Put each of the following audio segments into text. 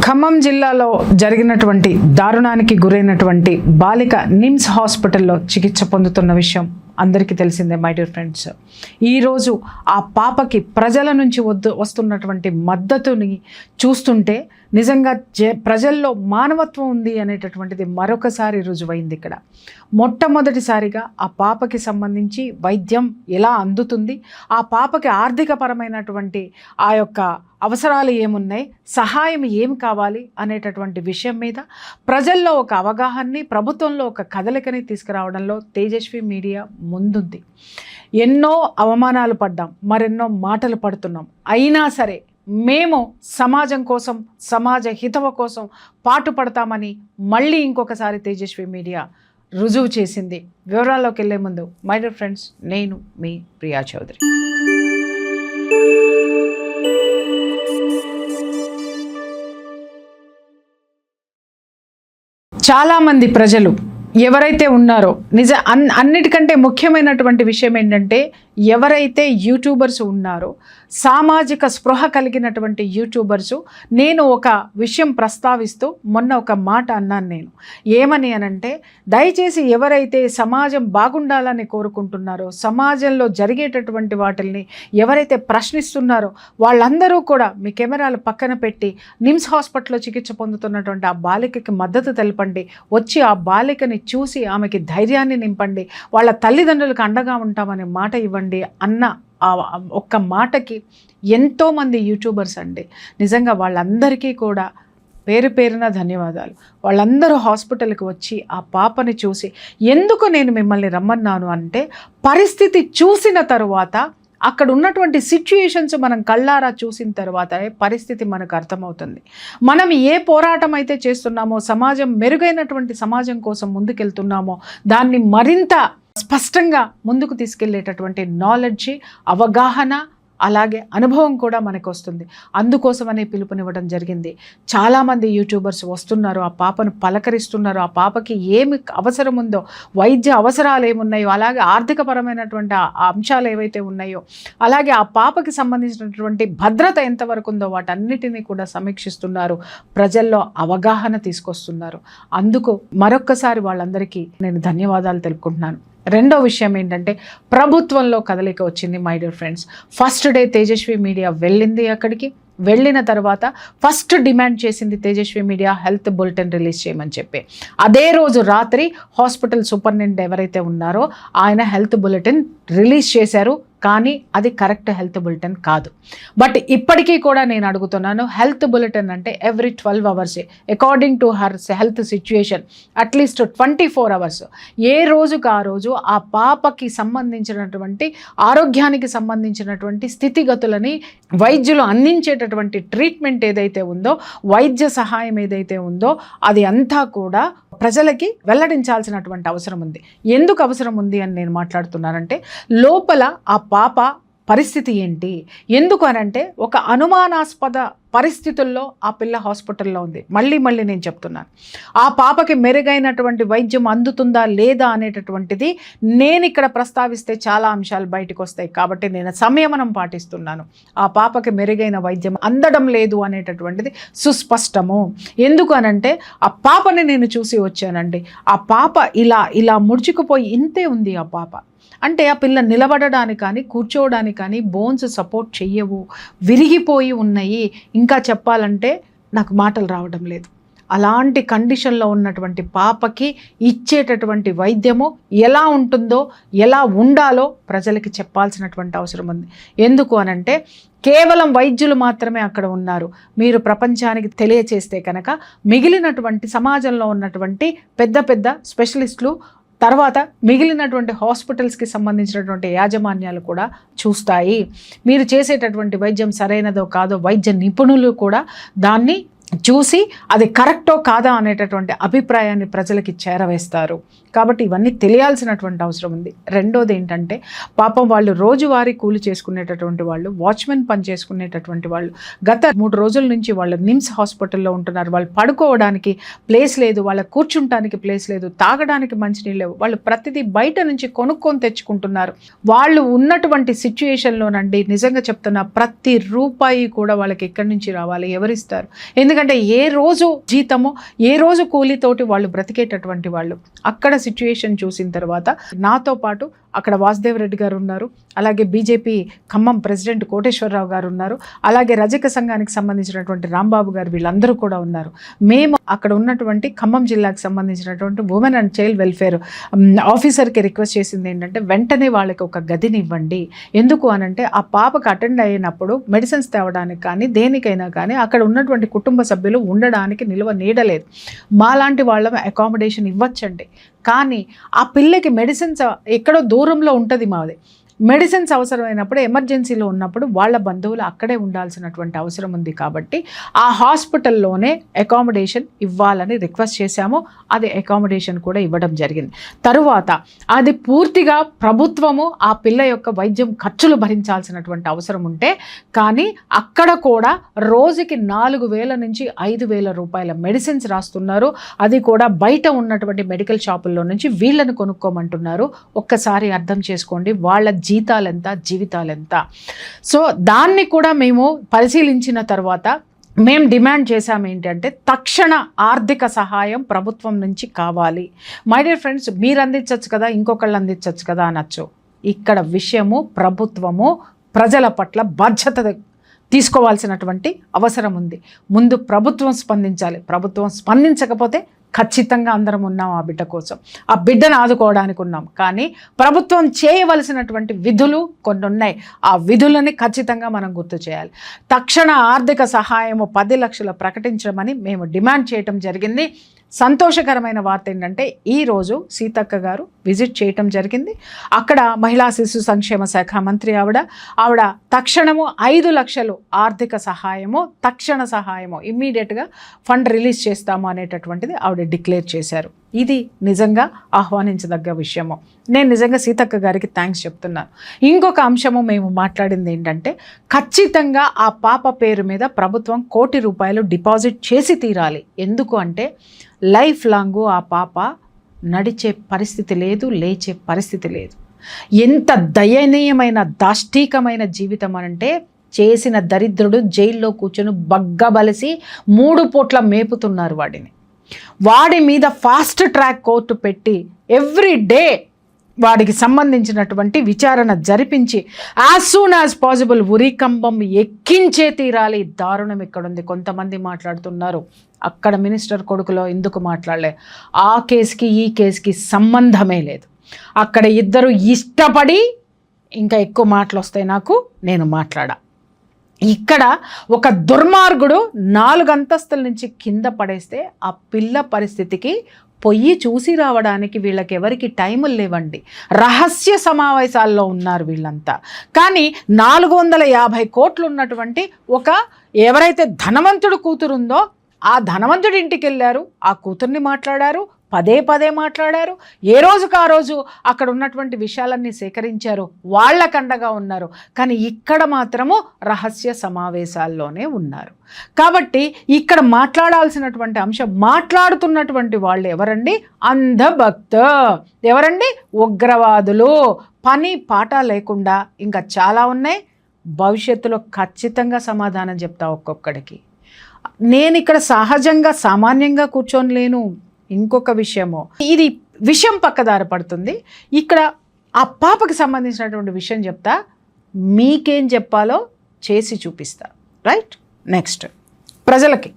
ఖమ్మం జిల్లాలో జరిగినటువంటి దారుణానికి గురైనటువంటి బాలిక నిమ్స్ హాస్పిటల్లో చికిత్స పొందుతున్న విషయం అందరికీ తెలిసిందే మై డియర్ ఫ్రెండ్స్. ఈరోజు ఆ పాపకి ప్రజల నుంచి వస్తున్నటువంటి మద్దతుని చూస్తుంటే నిజంగా ప్రజల్లో మానవత్వం ఉంది అనేటటువంటిది మరొకసారి రుజువైంది. ఇక్కడ మొట్టమొదటిసారిగా ఆ పాపకి సంబంధించి వైద్యం ఎలా అందుతుంది, ఆ పాపకి ఆర్థికపరమైనటువంటి ఆ యొక్క అవసరాలు ఏమున్నాయి, సహాయం ఏం కావాలి అనేటటువంటి విషయం మీద ప్రజల్లో ఒక అవగాహనని, ప్రభుత్వంలో ఒక కదలికని తీసుకురావడంలో తేజస్వి మీడియా ముందుంది. ఎన్నో అవమానాలు పడ్డాం, మరెన్నో మాటలు పడుతున్నాం. అయినా సరే మేము సమాజం కోసం, సమాజ హితవ కోసం పాటుపడతామని మళ్ళీ ఇంకొకసారి తేజస్వి మీడియా రుజువు చేసింది. వివరాల్లోకి వెళ్ళే ముందు మై డియర్ ఫ్రెండ్స్, నేను మీ ప్రియా చౌదరి. చాలామంది ప్రజలు ఎవరైతే ఉన్నారో అన్నిటికంటే ముఖ్యమైనటువంటి విషయం ఏంటంటే, ఎవరైతే యూట్యూబర్స్ ఉన్నారో, సామాజిక స్పృహ కలిగినటువంటి యూట్యూబర్సు, నేను ఒక విషయం ప్రస్తావిస్తూ మొన్న ఒక మాట అన్నాను. నేను ఏమని అనంటే, దయచేసి ఎవరైతే సమాజం బాగుండాలని కోరుకుంటున్నారో, సమాజంలో జరిగేటటువంటి వాటిల్ని ఎవరైతే ప్రశ్నిస్తున్నారో వాళ్ళందరూ కూడా మీ కెమెరాలు పక్కన పెట్టి నిమ్స్ హాస్పిటల్లో చికిత్స పొందుతున్నటువంటి ఆ బాలికకి మద్దతు తెలపండి. వచ్చి ఆ బాలికని చూసి ఆమెకి ధైర్యాన్ని నింపండి. వాళ్ళ తల్లిదండ్రులకు అండగా ఉంటామనే మాట ఇవ్వండి అన్న ఆ ఒక్క మాటకి ఎంతోమంది యూట్యూబర్స్ అండి, నిజంగా వాళ్ళందరికీ కూడా పేరు పేరున ధన్యవాదాలు. వాళ్ళందరూ హాస్పిటల్కి వచ్చి ఆ పాపని చూసి, ఎందుకు నేను మిమ్మల్ని రమ్మన్నాను అంటే, పరిస్థితి చూసిన తరువాత, అక్కడ ఉన్నటువంటి సిచ్యుయేషన్స్ మనం కళ్ళారా చూసిన తర్వాత పరిస్థితి మనకు అర్థమవుతుంది. మనం ఏ పోరాటం అయితే చేస్తున్నామో, సమాజం మెరుగైనటువంటి సమాజం కోసం ముందుకెళ్తున్నామో, దాన్ని మరింత స్పష్టంగా ముందుకు తీసుకెళ్లేటటువంటి నాలెడ్జ్, అవగాహన, అలాగే అనుభవం కూడా మనకు వస్తుంది. అందుకోసమనే పిలుపునివ్వడం జరిగింది. చాలామంది యూట్యూబర్స్ వస్తున్నారు, ఆ పాపను పలకరిస్తున్నారు. ఆ పాపకి ఏమి అవసరం ఉందో, వైద్య అవసరాలు ఏమున్నాయో, అలాగే ఆర్థికపరమైనటువంటి అంశాలు ఏవైతే ఉన్నాయో, అలాగే ఆ పాపకి సంబంధించినటువంటి భద్రత ఎంతవరకు ఉందో వాటన్నిటినీ కూడా సమీక్షిస్తున్నారు. ప్రజల్లో అవగాహన తీసుకొస్తున్నారు. అందుకు మరొక్కసారి వాళ్ళందరికీ నేను ధన్యవాదాలు తెలుపుకుంటున్నాను. రెండో విషయం ఏంటంటే, ప్రభుత్వంలో కదలిక వచ్చింది my dear friends. First day Tejashwi media వెళ్ళింది. అక్కడికి వెళ్ళిన తర్వాత ఫస్ట్ డిమాండ్ చేసింది Tejashwi media health bulletin release చేయమని చెప్పి. అదే రోజు రాత్రి హాస్పిటల్ సూపరింటెండెంట్ ఎవరైతే ఉన్నారో ఆయన హెల్త్ బులెటిన్ రిలీజ్ చేశారు. కానీ అది కరెక్ట్ హెల్త్ బులెటిన్ కాదు. బట్ ఇప్పటికీ కూడా నేను అడుగుతున్నాను, హెల్త్ బులెటిన్ అంటే every 12 hours, according to her health situation at least 24 hours, ఏ రోజుకు ఆ రోజు ఆ పాపకి సంబంధించినటువంటి ఆరోగ్యానికి సంబంధించినటువంటి స్థితిగతులని వైద్యులు అందించేటటువంటి ట్రీట్మెంట్ ఏదైతే ఉందో, వైద్య సహాయం ఏదైతే ఉందో, అది అంతా కూడా ప్రజలకి వెల్లడించాల్సినటువంటి అవసరం ఉంది. ఎందుకు అవసరం ఉంది అని నేను మాట్లాడుతున్నానంటే, లోపల ఆ పాప పరిస్థితి ఏంటి, ఎందుకు అనంటే ఒక అనుమానాస్పద పరిస్థితుల్లో ఆ పిల్ల హాస్పిటల్లో ఉంది. మళ్ళీ నేను చెప్తున్నాను, ఆ పాపకి మెరుగైనటువంటి వైద్యం అందుతుందా లేదా అనేటటువంటిది నేను ఇక్కడ ప్రస్తావిస్తే చాలా అంశాలు బయటకు వస్తాయి. కాబట్టి నేను సంయమనం పాటిస్తున్నాను. ఆ పాపకి మెరుగైన వైద్యం అందడం లేదు అనేటటువంటిది సుస్పష్టము. ఎందుకు అనంటే, ఆ పాపని నేను చూసి వచ్చానండి. ఆ పాప ఇలా ముడుచుకుపోయి ఇంతే ఉంది. ఆ పాప అంటే ఆ పిల్ల నిలబడడానికి కానీ కూర్చోవడానికి కానీ బోన్స్ సపోర్ట్ చెయ్యవు, విరిగిపోయి ఉన్నాయి. ఇంకా చెప్పాలంటే నాకు మాటలు రావడం లేదు. అలాంటి కండిషన్లో ఉన్నటువంటి పాపకి ఇచ్చేటటువంటి వైద్యము ఎలా ఉంటుందో, ఎలా ఉండాలో ప్రజలకి చెప్పాల్సినటువంటి అవసరం ఉంది. ఎందుకు అనంటే, కేవలం వైద్యులు మాత్రమే అక్కడ ఉన్నారు. మీరు ప్రపంచానికి తెలియచేస్తే కనుక మిగిలినటువంటి సమాజంలో ఉన్నటువంటి పెద్ద స్పెషలిస్టులు, తర్వాత మిగిలినటువంటి హాస్పిటల్స్కి సంబంధించినటువంటి యాజమాన్యాలు కూడా చూస్తాయి. మీరు చేసేటటువంటి వైద్యం సరైనదో కాదో వైద్య నిపుణులు కూడా దాన్ని చూసి అది కరెక్టో కాదా అనేటటువంటి అభిప్రాయాన్ని ప్రజలకి చేరవేస్తారు. కాబట్టి ఇవన్నీ తెలియాల్సినటువంటి అవసరం ఉంది. రెండోది ఏంటంటే, పాపం వాళ్ళు రోజువారీ కూలి చేసుకునేటటువంటి వాళ్ళు, వాచ్మెన్ పని చేసుకునేటటువంటి వాళ్ళు గత 3 రోజుల నుంచి వాళ్ళు నిమ్స్ హాస్పిటల్లో ఉంటున్నారు. వాళ్ళు పడుకోవడానికి ప్లేస్ లేదు, వాళ్ళ కూర్చుంటానికి ప్లేస్ లేదు, తాగడానికి మంచినీళ్ళు లేవు. వాళ్ళు ప్రతిదీ బయట నుంచి కొనుక్కొని తెచ్చుకుంటున్నారు. వాళ్ళు ఉన్నటువంటి సిచ్యుయేషన్లోనండి నిజంగా చెప్తున్నా, ప్రతి రూపాయి కూడా వాళ్ళకి ఎక్కడి నుంచి రావాలి, ఎవరిస్తారు? ఎందుకంటే ఎందుకంటే ఏ రోజు జీతమో ఏ రోజు కూలీతోటి వాళ్ళు బ్రతికేటటువంటి వాళ్ళు. అక్కడ సిచ్యుయేషన్ చూసిన తర్వాత నాతో పాటు అక్కడ వాసుదేవ్ రెడ్డి గారు ఉన్నారు, అలాగే బీజేపీ ఖమ్మం ప్రెసిడెంట్ కోటేశ్వరరావు గారు ఉన్నారు, అలాగే రజక సంఘానికి సంబంధించినటువంటి రాంబాబు గారు, వీళ్ళందరూ కూడా ఉన్నారు. మేము అక్కడ ఉన్నటువంటి ఖమ్మం జిల్లాకు సంబంధించినటువంటి ఉమెన్ అండ్ చైల్డ్ వెల్ఫేర్ ఆఫీసర్కి రిక్వెస్ట్ చేసింది ఏంటంటే వెంటనే వాళ్ళకి ఒక గదిని ఇవ్వండి. ఎందుకు అనంటే ఆ పాపకు అటెండ్ అయినప్పుడు మెడిసిన్స్ తేవడానికి కానీ దేనికైనా కానీ అక్కడ ఉన్నటువంటి కుటుంబ సభ్యులు ఉండడానికి నిల్వ నీడలేదు. మాలాంటి వాళ్ళ అకామిడేషన్ ఇవ్వచ్చండి, కానీ ఆ పిల్లకి మెడిసిన్స్ ఎక్కడో దూరంలో ఉంటుంది మాది. మెడిసిన్స్ అవసరమైనప్పుడు ఎమర్జెన్సీలో ఉన్నప్పుడు వాళ్ళ బంధువులు అక్కడే ఉండాల్సినటువంటి అవసరం ఉంది. కాబట్టి ఆ హాస్పిటల్లోనే అకామిడేషన్ ఇవ్వాలని రిక్వెస్ట్ చేశాము. అది అకామిడేషన్ కూడా ఇవ్వడం జరిగింది. తరువాత అది పూర్తిగా ప్రభుత్వము ఆ పిల్ల యొక్క వైద్యం ఖర్చులు భరించాల్సినటువంటి అవసరం ఉంటే, కానీ అక్కడ కూడా రోజుకి 4,000 నుంచి 5,000 రూపాయల మెడిసిన్స్ రాస్తున్నారు. అది కూడా బయట ఉన్నటువంటి మెడికల్ షాపుల్లో నుంచి వీళ్ళని కొనుక్కోమంటున్నారు. ఒక్కసారి అర్థం చేసుకోండి వాళ్ళ జీతాలెంత, జీవితాలెంత. సో దాన్ని కూడా మేము పరిశీలించిన తర్వాత మేము డిమాండ్ చేశాము ఏంటంటే తక్షణ ఆర్థిక సహాయం ప్రభుత్వం నుంచి కావాలి. మై డియర్ ఫ్రెండ్స్, మీరు అందించవచ్చు కదా, ఇంకొకళ్ళు అందించవచ్చు కదా అనొచ్చు. ఇక్కడ విషయము ప్రభుత్వము ప్రజల పట్ల బాధ్యత తీసుకోవాల్సినటువంటి అవసరం ఉంది. ముందు ప్రభుత్వం స్పందించాలి. ప్రభుత్వం స్పందించకపోతే ఖచ్చితంగా అందరం ఉన్నాం ఆ బిడ్డ కోసం, ఆ బిడ్డను ఆదుకోవడానికి ఉన్నాం. కానీ ప్రభుత్వం చేయవలసినటువంటి విధులు కొన్ని ఉన్నాయి. ఆ విధులని ఖచ్చితంగా మనం గుర్తు చేయాలి. తక్షణ ఆర్థిక సహాయము 10 లక్షలు ప్రకటించమని మేము డిమాండ్ చేయటం జరిగింది. సంతోషకరమైన వార్త ఏంటంటే ఈరోజు సీతక్క గారు విజిట్ చేయటం జరిగింది. అక్కడ మహిళా శిశు సంక్షేమ శాఖ మంత్రి ఆవిడ తక్షణము 5 లక్షలు ఆర్థిక సహాయము, తక్షణ సహాయము ఇమ్మీడియట్గా ఫండ్ రిలీజ్ చేస్తాము అనేటటువంటిది ఆవిడ డిక్లేర్ చేశారు. ఇది నిజంగా ఆహ్వానించదగ్గ విషయము. నేను నిజంగా సీతక్క గారికి థ్యాంక్స్ చెప్తున్నాను. ఇంకొక అంశము మేము మాట్లాడింది ఏంటంటే ఖచ్చితంగా ఆ పాప పేరు మీద ప్రభుత్వం 1 కోటి రూపాయలు డిపాజిట్ చేసి తీరాలి. ఎందుకు అంటే లైఫ్ లాంగ్ ఆ పాప నడిచే పరిస్థితి లేదు, లేచే పరిస్థితి లేదు. ఎంత దయనీయమైన దాష్టీకమైన జీవితం అంటే చేసిన దరిద్రుడు జైల్లో కూర్చొని బగ్గబలిసి 3 పూట్ల మేపుతున్నారు వాడిని. వాడి మీద ఫాస్ట్ ట్రాక్ కోర్టు పెట్టి ఎవ్రీ డే వాడికి సంబంధించినటువంటి విచారణ జరిపించి యాజ్ సూన్ యాజ్ పాసిబుల్ ఉరికంబం ఎక్కించే తీరాలి. దారుణం ఇక్కడుంది. కొంతమంది మాట్లాడుతున్నారు అక్కడ మినిస్టర్ కొడుకులో ఎందుకు మాట్లాడలే. ఆ కేసుకి ఈ కేసుకి సంబంధమే లేదు. అక్కడ ఇద్దరు ఇష్టపడి, ఇంకా ఎక్కువ మాటలు వస్తాయి నాకు, నేను మాట్లాడా. ఇక్కడ ఒక దుర్మార్గుడు 4 అంతస్తుల నుంచి కింద పడేస్తే ఆ పిల్ల పరిస్థితికి పొయ్యి చూసి రావడానికి వీళ్ళకి ఎవరికి టైములు లేవండి. రహస్య సమావేశాల్లో ఉన్నారు వీళ్ళంతా. కానీ 450 కోట్లు ఉన్నటువంటి ఒక ఎవరైతే ధనవంతుడు కూతురుందో ఆ ధనవంతుడి ఇంటికి వెళ్ళారు, ఆ కూతుర్ని మాట్లాడారు, పదే మాట్లాడారు. ఏ రోజుకు ఆ రోజు అక్కడ ఉన్నటువంటి విషయాలన్నీ సేకరించారు, వాళ్ళకండగా ఉన్నారు. కానీ ఇక్కడ మాత్రము రహస్య సమావేశాల్లోనే ఉన్నారు. కాబట్టి ఇక్కడ మాట్లాడాల్సినటువంటి అంశం, మాట్లాడుతున్నటువంటి వాళ్ళు ఎవరండి? అంధభక్త. ఎవరండి? ఉగ్రవాదులు. పని పాట లేకుండా ఇంకా చాలా ఉన్నాయి. భవిష్యత్తులో ఖచ్చితంగా సమాధానం చెప్తా ఒక్కొక్కడికి. నేను ఇక్కడ సహజంగా సామాన్యంగా కూర్చొని లేను. ఇంకొక విషయము, ఇది విషయం పక్కదారి పడుతుంది. ఇక్కడ ఆ పాపకి సంబంధించినటువంటి విషయం చెప్తా, మీకేం చెప్పాలో చేసి చూపిస్తా. రైట్? నెక్స్ట్ ప్రజలకి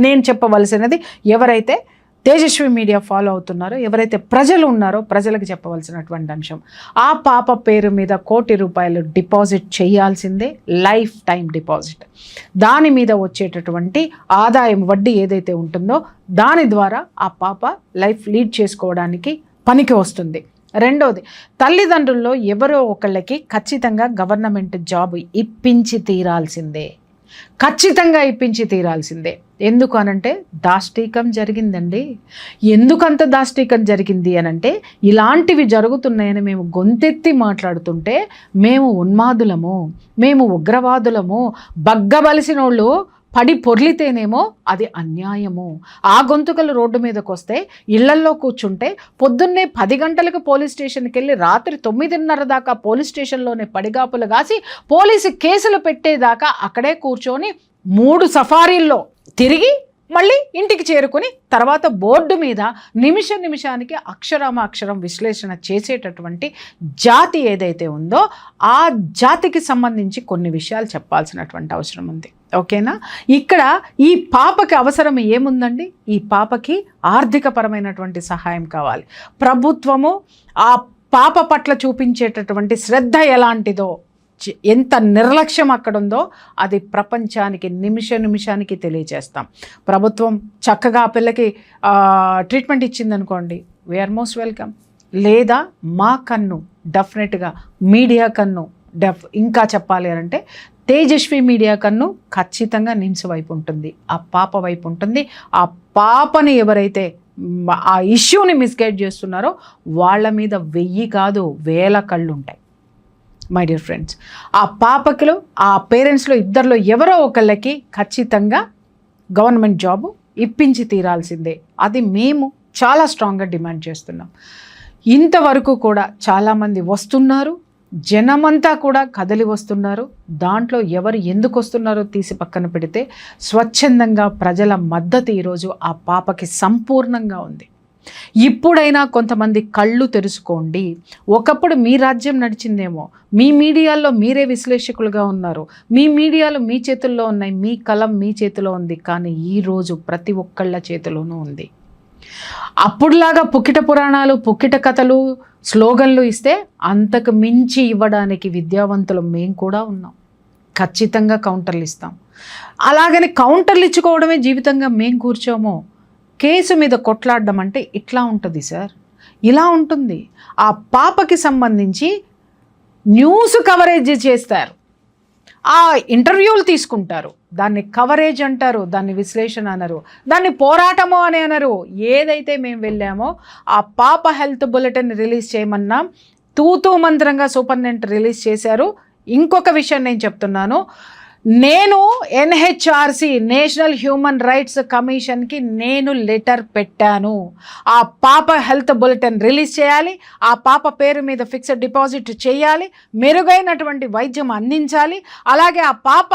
నేను చెప్పవలసినది, ఎవరైతే తేజస్వి మీడియా ఫాలో అవుతున్నారో, ఎవరైతే ప్రజలు ఉన్నారో ప్రజలకు చెప్పవలసినటువంటి అంశం, ఆ పాప పేరు మీద 1 కోటి రూపాయలు డిపాజిట్ చేయాల్సిందే, లైఫ్ టైం డిపాజిట్. దాని మీద వచ్చేటటువంటి ఆదాయం వడ్డీ ఏదైతే ఉంటుందో దాని ద్వారా ఆ పాప లైఫ్ లీడ్ చేసుకోవడానికి పనికి వస్తుంది. రెండోది, తల్లిదండ్రుల్లో ఎవరో ఒకళ్ళకి ఖచ్చితంగా గవర్నమెంట్ జాబ్ ఇప్పించి తీరాల్సిందే, ఖచ్చితంగా ఇప్పించి తీరాల్సిందే. ఎందుకు అనంటే దాష్టీకం జరిగిందండి. ఎందుకంత దాష్టీకం జరిగింది అనంటే ఇలాంటివి జరుగుతున్నాయని మేము గొంతెత్తి మాట్లాడుతుంటే మేము ఉన్మాదులము, మేము ఉగ్రవాదులము, బగ్గబలిసిన వాళ్ళు పడి పొర్లితేనేమో అది అన్యాయము. ఆ గొంతుకలు రోడ్డు మీదకి వస్తే, ఇళ్లల్లో కూర్చుంటే, పొద్దున్నే 10 గంటలకు పోలీస్ స్టేషన్కి వెళ్ళి రాత్రి 9:30 దాకా పోలీస్ స్టేషన్లోనే పడిగాపులు కాసి పోలీసు కేసులు పెట్టేదాకా అక్కడే కూర్చొని 3 సఫారీల్లో తిరిగి మళ్ళీ ఇంటికి చేరుకుని తర్వాత బోర్డు మీద నిమిషానికి అక్షరం విశ్లేషణ చేసేటటువంటి జాతి ఏదైతే ఉందో ఆ జాతికి సంబంధించి కొన్ని విషయాలు చెప్పాల్సినటువంటి అవసరం ఉంది. ఓకేనా? ఇక్కడ ఈ పాపకి అవసరం ఏముందండి? ఈ పాపకి ఆర్థికపరమైనటువంటి సహాయం కావాలి. ప్రభుత్వము ఆ పాప పట్ల చూపించేటటువంటి శ్రద్ధ ఎలాంటిదో, ఎంత నిర్లక్ష్యం అక్కడ ఉందో అది ప్రపంచానికి నిమిషానికి తెలియజేస్తాం. ప్రభుత్వం చక్కగా ఆ పిల్లకి ట్రీట్మెంట్ ఇచ్చిందనుకోండి, వీఆర్ మోస్ట్ వెల్కమ్. లేదా మా కన్ను డెఫినెట్గా మీడియా కన్ను ఇంకా చెప్పాలి అంటే తేజస్వి మీడియా కన్ను ఖచ్చితంగా నిమ్స్ వైపు ఉంటుంది, ఆ పాప వైపు ఉంటుంది. ఆ పాపని ఎవరైతే ఆ ఇష్యూని మిస్గైడ్ చేస్తున్నారో వాళ్ళ మీద 1000 కాదు 1000 కళ్ళు ఉంటాయి. మై డియర్ ఫ్రెండ్స్, ఆ పాపకులు ఆ పేరెంట్స్లో ఇద్దరిలో ఎవరో ఒకళ్ళకి ఖచ్చితంగా గవర్నమెంట్ జాబు ఇప్పించి తీరాల్సిందే. అది మేము చాలా స్ట్రాంగ్గా డిమాండ్ చేస్తున్నాం. ఇంతవరకు కూడా చాలామంది వస్తున్నారు, జనమంతా కూడా కదలి వస్తున్నారు. దాంట్లో ఎవరు ఎందుకు వస్తున్నారో తీసి పక్కన పెడితే స్వచ్ఛందంగా ప్రజల మద్దతు ఈరోజు ఆ పాపకి సంపూర్ణంగా ఉంది. ఇప్పుడైనా కొంతమంది కళ్ళు తెరుచుకోండి. ఒకప్పుడు మీ రాజ్యం నడిచిందేమో, మీ మీడియాలో మీరే విశ్లేషకులుగా ఉన్నారు, మీ మీడియాలు మీ చేతుల్లో ఉన్నాయి, మీ కలం మీ చేతిలో ఉంది. కానీ ఈరోజు ప్రతి ఒక్కళ్ళ చేతిలోనూ ఉంది. అప్పుడులాగా పుక్కిట పురాణాలు, పుక్కిట కథలు, స్లోగన్లు ఇస్తే అంతకు మించి ఇవ్వడానికి విద్యావంతులు మేము కూడా ఉన్నాం. ఖచ్చితంగా కౌంటర్లు ఇస్తాం. అలాగని కౌంటర్లు ఇచ్చుకోవడమే జీవితంగా మేము కూర్చోము. కేసు మీద కొట్లాడడం అంటే ఇట్లా ఉంటుంది సార్, ఇలా ఉంటుంది. ఆ పాపకి సంబంధించి న్యూస్ కవరేజ్ చేస్తారు, ఆ ఇంటర్వ్యూలు తీసుకుంటారు, దాన్ని కవరేజ్ అంటారు, దాన్ని విశ్లేషణ అనరు, దాన్ని పోరాటము అని అనరు. ఏదైతే మేము వెళ్ళామో ఆ పాప హెల్త్ బులెటిన్ రిలీజ్ చేయమన్నా తూతూ మంత్రంగా సూపరింటెండెంట్ రిలీజ్ చేశారు. ఇంకొక విషయం నేను చెప్తున్నాను, నేను ఎన్హెచ్ఆర్సి నేషనల్ హ్యూమన్ రైట్స్ కమిషన్కి నేను లెటర్ పెట్టాను. ఆ పాప హెల్త్ బులెటిన్ రిలీజ్ చేయాలి, ఆ పాప పేరు మీద ఫిక్స్డ్ డిపాజిట్ చేయాలి, మెరుగైనటువంటి వైద్యం అందించాలి. అలాగే ఆ పాప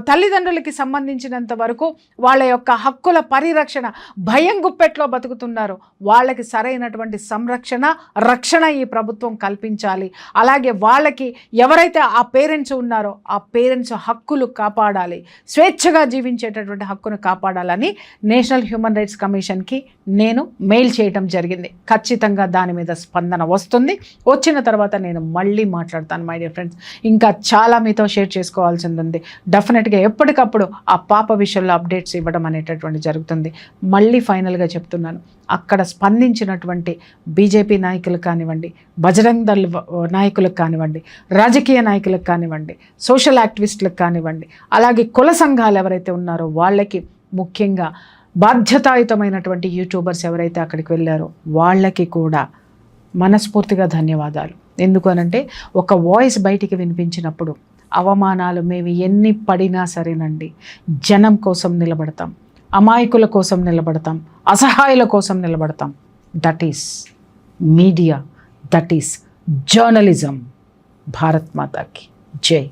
తల్లిదండ్రులకి సంబంధించినంత వరకు వాళ్ళ యొక్క హక్కుల పరిరక్షణ, భయం గుప్పెట్లో బతుకుతున్నారు, వాళ్ళకి సరైనటువంటి సంరక్షణ రక్షణ ఈ ప్రభుత్వం కల్పించాలి. అలాగే వాళ్ళకి ఎవరైతే ఆ పేరెంట్స్ ఉన్నారో ఆ పేరెంట్స్ హక్కులు కాపాడాలి, స్వేచ్ఛగా జీవించేటటువంటి హక్కును కాపాడాలని నేషనల్ హ్యూమన్ రైట్స్ కమిషన్కి నేను మెయిల్ చేయడం జరిగింది. ఖచ్చితంగా దాని మీద స్పందన వస్తుంది. వచ్చిన తర్వాత నేను మళ్ళీ మాట్లాడతాను. మై డియర్ ఫ్రెండ్స్, ఇంకా చాలా మీతో షేర్ చేసుకోవాల్సింది ఉంది. డెఫినెట్గా ఎప్పటికప్పుడు ఆ పాప విషయంలో అప్డేట్స్ ఇవ్వడం అనేటటువంటి జరుగుతుంది. మళ్ళీ ఫైనల్గా చెప్తున్నాను, అక్కడ స్పందించినటువంటి బీజేపీ నాయకులకు కానివ్వండి, బజరంగ్ దళ్ నాయకులకు కానివ్వండి, రాజకీయ నాయకులకు కానివ్వండి, సోషల్ యాక్టివిస్టులకు కానివ్వండి, అలాగే కుల సంఘాలు ఎవరైతే ఉన్నారో వాళ్ళకి, ముఖ్యంగా బాధ్యతాయుతమైనటువంటి యూట్యూబర్స్ ఎవరైతే అక్కడికి వెళ్ళారో వాళ్ళకి కూడా మనస్ఫూర్తిగా ధన్యవాదాలు. ఎందుకు అనంటే ఒక వాయిస్ బయటికి వినిపించినప్పుడు అవమానాలు మేము ఎన్ని పడినా సరేనండి, జనం కోసం నిలబడతాం, అమాయకుల కోసం నిలబడతాం, అసహాయుల కోసం నిలబడతాం. That is media, that is journalism. Bharat మాతాకి జై.